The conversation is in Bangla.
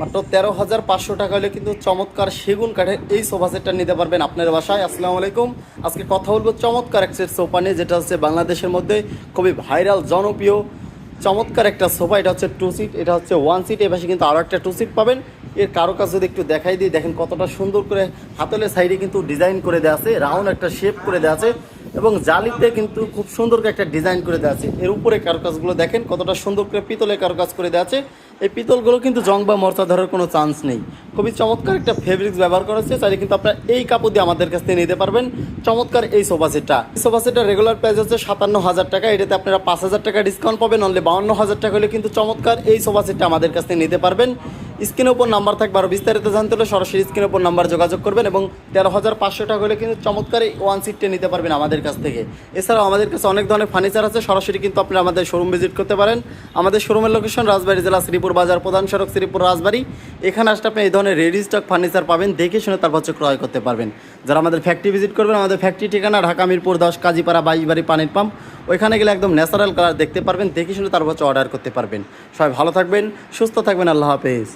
মাত্র 13,500 টাকা হলে কিন্তু চমৎকার সেগুন কাঠের এই সোফা সেটটা নিতে পারবেন আপনার বাসায়। আসসালামু আলাইকুম। আজকে কথা বলবো চমৎকার এক সেট সোফা নিয়ে, যেটা হচ্ছে বাংলাদেশের মধ্যে খুবই ভাইরাল জনপ্রিয় চমৎকার একটা সোফা। এটা হচ্ছে 2 সিট, এটা হচ্ছে 1 সিট। এ পাশে কিন্তু আরও একটা 2 সিট পাবেন। এর কারুকাজ যদি একটু দেখাই দিই, দেখেন কতটা সুন্দর করে হাতলের সাইডে কিন্তু ডিজাইন করে দেওয়া আছে, রাউন্ড একটা শেপ করে দেওয়া আছে এবং জালিতে কিন্তু খুব সুন্দর করে একটা ডিজাইন করে দেওয়া আছে। এর উপরে কারুকাজগুলো দেখেন কতটা সুন্দর করে পিতলের কারুকাজ করে দেওয়া আছে। এই পিতলগুলো কিন্তু জং বা মরচা ধরার কোনো চান্স নেই। খুবই চমৎকার একটা ফেব্রিক্স ব্যবহার করা হচ্ছে। চাইলে কিন্তু আপনারা এই কাপড় দিয়ে আমাদের কাছ থেকে নিতে পারবেন চমৎকার এই সোফা সেটটা। এই সোফা সেটটার রেগুলার প্রাইস হচ্ছে 57,000 টাকা। এটাতে আপনারা 5,000 টাকা ডিসকাউন্ট পাবেন। অনলি 52,000 টাকা হলে কিন্তু চমৎকার এই সোফা সেটটা আমাদের কাছ থেকে নিতে পারবেন। স্ক্রিনের উপর নাম্বার থাকবে, আরও বিস্তারিত জানতে হলে সরাসরি স্ক্রিনের উপর নাম্বার যোগাযোগ করবেন এবং 13,500 টাকা হলে কিন্তু চমৎকার এই 1 সিটটা নিতে পারবেন আমাদের কাছ থেকে। এছাড়াও আমাদের কাছে অনেক ধরনের ফার্নিচার আছে, সরাসরি কিন্তু আপনারা আমাদের শোরুম ভিজিট করতে পারেন। আমাদের শোরুমের লোকেশন রাজবাড়ী জেলা শ্রীপুর বাজার, প্রধান সড়ক শ্রীপুর রাজবাড়ী। এখানে আসলে আপনি এই ধরনের রেডি স্টক ফার্নিচার পাবেন, দেখে শুনে তারপর হচ্ছে ক্রয় করতে পারবেন। যারা আমাদের ফ্যাক্টরি ভিজিট করবেন, আমাদের ফ্যাক্টরি ঠিকানা ঢাকা মিরপুর 10 কাজীপাড়া 22 বাড়ি পানির পাম্প। ওইখানে গেলে একদম ন্যাচারাল কালার দেখতে পারবেন, দেখে শুনে তারপর হচ্ছে অর্ডার করতে পারবেন। সবাই ভালো থাকবেন, সুস্থ থাকবেন, আল্লাহ হাফেজ।